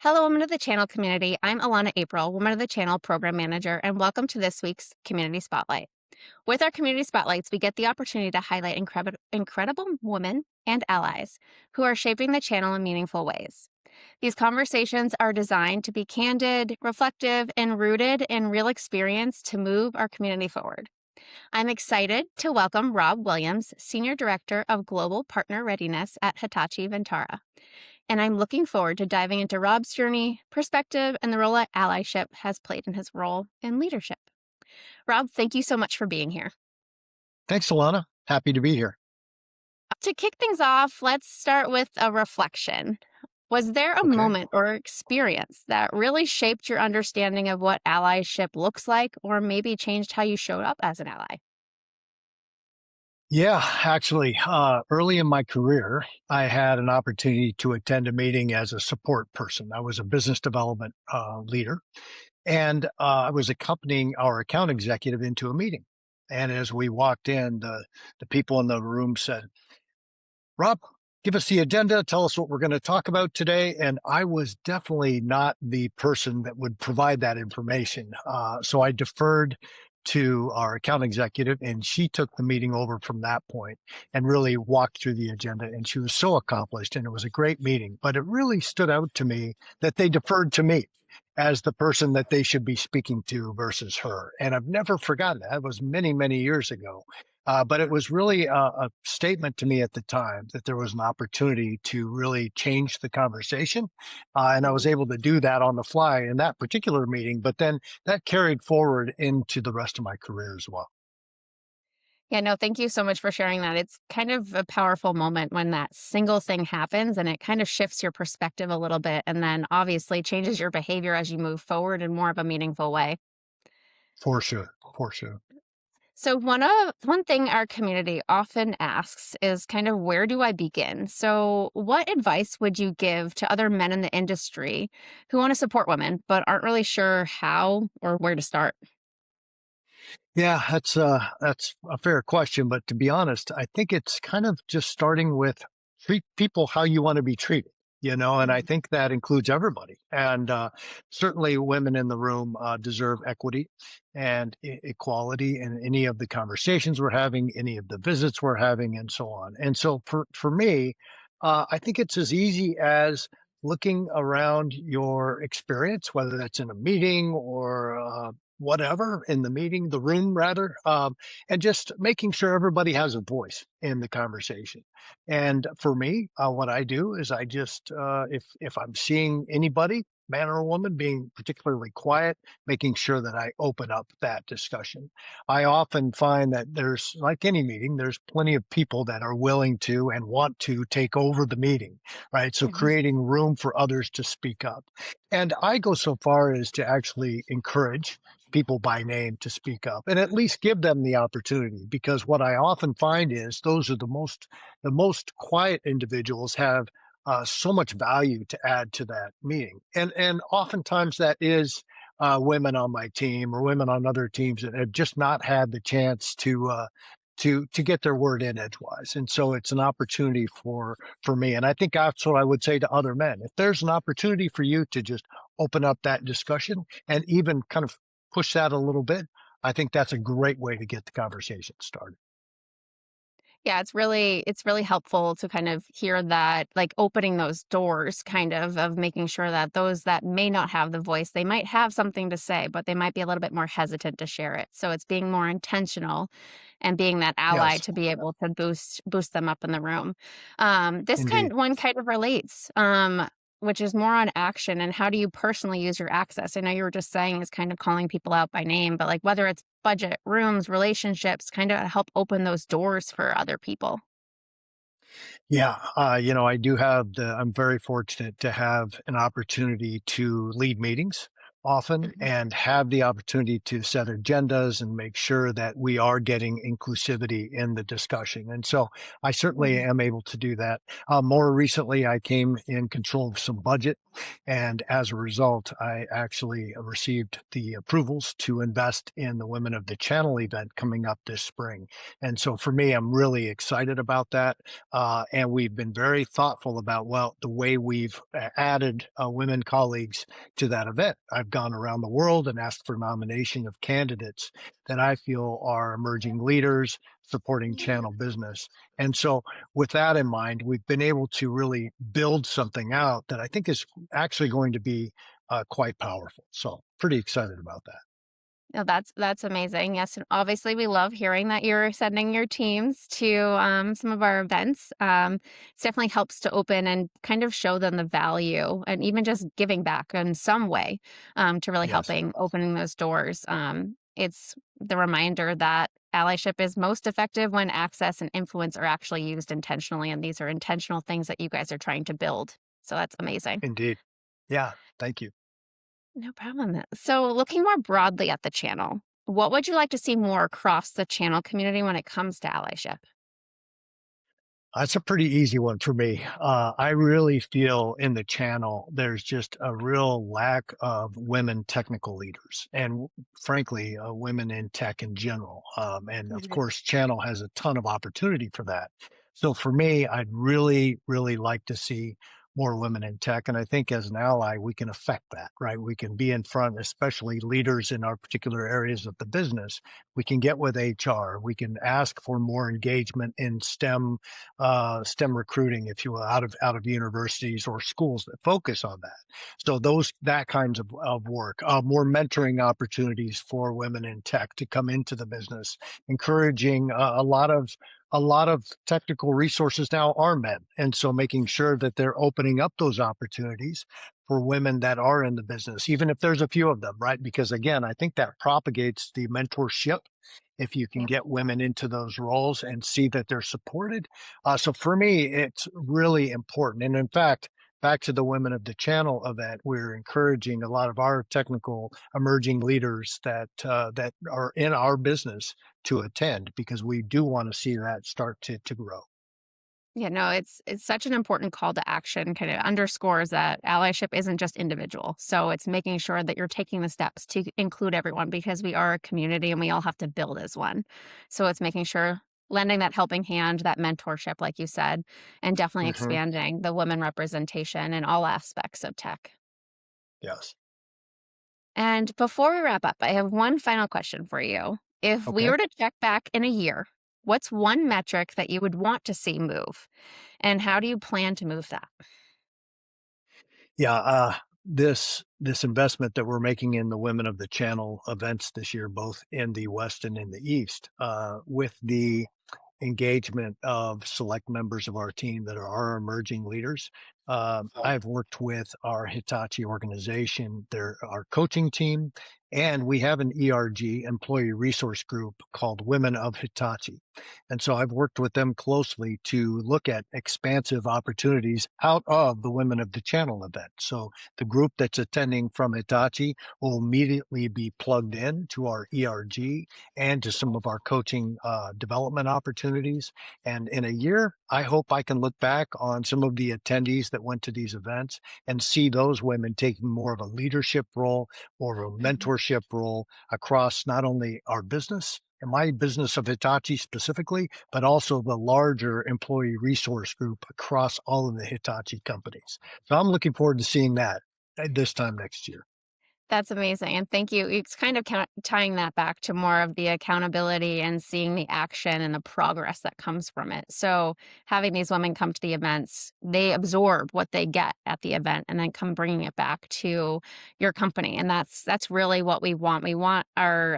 Hello, Women of the Channel community. I'm Alanna April, Woman of the Channel Program Manager, and welcome to this week's Community Spotlight. With our Community Spotlights, we get the opportunity to highlight incredible women and allies who are shaping the channel in meaningful ways. These conversations are designed to be candid, reflective, and rooted in real experience to move our community forward. I'm excited to welcome Rob Williams, Senior Director of Global Partner Readiness at Hitachi Vantara. And I'm looking forward to diving into Rob's journey, perspective, and the role that allyship has played in his role in leadership. Rob, thank you so much for being here. Thanks, Alana. Happy to be here. To kick things off, let's start with a reflection. Was there a Okay. moment or experience that really shaped your understanding of what allyship looks like, or maybe changed how you showed up as an ally? Yeah, actually, early in my career, I had an opportunity to attend a meeting as a support person. I was a business development leader, and I was accompanying our account executive into a meeting. And as we walked in, the people in the room said, "Rob, give us the agenda. Tell us what we're going to talk about today." And I was definitely not the person that would provide that information. So I deferred to our account executive, and she took the meeting over from that point and really walked through the agenda. And she was so accomplished, and it was a great meeting. But it really stood out to me that they deferred to me as the person that they should be speaking to versus her. And I've never forgotten that. It was many, many years ago. But it was really a statement to me at the time that there was an opportunity to really change the conversation. And I was able to do that on the fly in that particular meeting. But then that carried forward into the rest of my career as well. Yeah, no, thank you so much for sharing that. It's kind of a powerful moment when that single thing happens and it kind of shifts your perspective a little bit and then obviously changes your behavior as you move forward in more of a meaningful way. For sure. For sure. So one thing our community often asks is kind of where do I begin? So what advice would you give to other men in the industry who want to support women but aren't really sure how or where to start? Yeah, that's a fair question. But to be honest, I think it's kind of just starting with treat people how you want to be treated, and I Mhm. think that includes everybody. And certainly women in the room deserve equity and equality in any of the conversations we're having, any of the visits we're having, and so on. And so for me, I think it's as easy as looking around your experience, whether that's in a meeting or whatever in the meeting, the room rather, and just making sure everybody has a voice in the conversation. And for me, what I do is I just, if I'm seeing anybody, man or woman, being particularly quiet, making sure that I open up that discussion. I often find that there's, like any meeting, there's plenty of people that are willing to and want to take over the meeting, right? So Mhm. creating room for others to speak up. And I go so far as to actually encourage people by name to speak up and at least give them the opportunity, because what I often find is those are the most quiet individuals have so much value to add to that meeting. And oftentimes that is women on my team or women on other teams that have just not had the chance to get their word in edgewise. And so it's an opportunity for me. And I think that's what I would say to other men. If there's an opportunity for you to just open up that discussion and even kind of push that a little bit, I think that's a great way to get the conversation started. Yeah, it's really helpful to kind of hear that, like opening those doors kind of making sure that those that may not have the voice, they might have something to say, but they might be a little bit more hesitant to share it. So it's being more intentional and being that ally Yes, to be able to boost them up in the room. This indeed. kind of relates. Which is more on action and how do you personally use your access? I know you were just saying is kind of calling people out by name, but like whether it's budget, rooms, relationships, kind of help open those doors for other people. Yeah, I do have I'm very fortunate to have an opportunity to lead meetings often Mhm. and have the opportunity to set agendas and make sure that we are getting inclusivity in the discussion. And so I certainly Mhm. am able to do that. More recently, I came in control of some budget. And as a result, I actually received the approvals to invest in the Women of the Channel event coming up this spring. And so for me, I'm really excited about that. And we've been very thoughtful about, well, the way we've added women colleagues to that event. I've gone around the world and asked for nomination of candidates that I feel are emerging leaders supporting channel business. And so, with that in mind, we've been able to really build something out that I think is actually going to be quite powerful. So, pretty excited about that. No, that's amazing. Yes, and obviously we love hearing that you're sending your teams to some of our events. It definitely helps to open and kind of show them the value, and even just giving back in some way to really Yes, helping opening those doors. It's the reminder that allyship is most effective when access and influence are actually used intentionally, and these are intentional things that you guys are trying to build. So that's amazing. indeed. Yeah, thank you. No problem. So, looking more broadly at the channel, what would you like to see more across the channel community when it comes to allyship? That's a pretty easy one for me. I really feel in the channel there's just a real lack of women technical leaders, and frankly, women in tech in general. And of Mhm. course, channel has a ton of opportunity for that. So for me, I'd really, really like to see more women in tech. And I think as an ally, we can affect that, right? We can be in front, especially leaders in our particular areas of the business. We can get with HR. We can ask for more engagement in STEM recruiting, if you will, out of universities or schools that focus on that. So that kinds of work, more mentoring opportunities for women in tech to come into the business, encouraging a lot of technical resources now are men, and so making sure that they're opening up those opportunities for women that are in the business, even if there's a few of them, right? Because again, I think that propagates the mentorship if you can Yeah. get women into those roles and see that they're supported. So for me, it's really important. And in fact, back to the Women of the Channel event, we're encouraging a lot of our technical emerging leaders that are in our business to attend because we do want to see that start to grow. Yeah, no, it's such an important call to action, kind of underscores that allyship isn't just individual. So it's making sure that you're taking the steps to include everyone because we are a community and we all have to build as one. So it's making sure lending that helping hand, that mentorship, like you said, and definitely Hmm. expanding the women representation in all aspects of tech. Yes. And before we wrap up, I have one final question for you. If we Okay. were to check back in a year, what's one metric that you would want to see move? And how do you plan to move that? Yeah. This investment that we're making in the Women of the Channel events this year, both in the West and in the East, with the engagement of select members of our team that are our emerging leaders. I've worked with our Hitachi organization, our coaching team, and we have an ERG, employee resource group, called Women of Hitachi. And so I've worked with them closely to look at expansive opportunities out of the Women of the Channel event. So the group that's attending from Hitachi will immediately be plugged in to our ERG and to some of our coaching development opportunities. And in a year, I hope I can look back on some of the attendees that went to these events and see those women taking more of a leadership role or a Mhm. mentorship role across not only our business and my business of Hitachi specifically, but also the larger employee resource group across all of the Hitachi companies. So I'm looking forward to seeing that this time next year. That's amazing, and thank you. It's kind of tying that back to more of the accountability and seeing the action and the progress that comes from it. So, having these women come to the events, they absorb what they get at the event and then come bringing it back to your company, and that's really what we want. We want our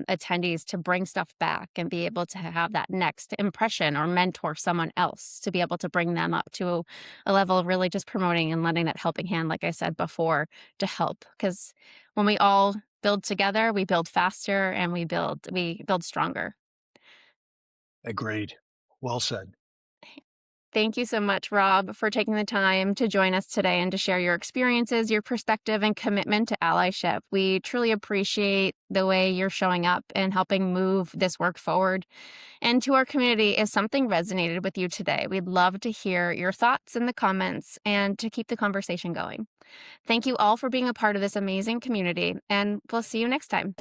attendees to bring stuff back and be able to have that next impression or mentor someone else to be able to bring them up to a level of really just promoting and lending that helping hand, like I said before, to help because when we all build together, we build faster and we build stronger. Agreed. Well said. Thank you so much, Rob, for taking the time to join us today and to share your experiences, your perspective, and commitment to allyship. We truly appreciate the way you're showing up and helping move this work forward. And to our community, if something resonated with you today, we'd love to hear your thoughts in the comments and to keep the conversation going. Thank you all for being a part of this amazing community, and we'll see you next time.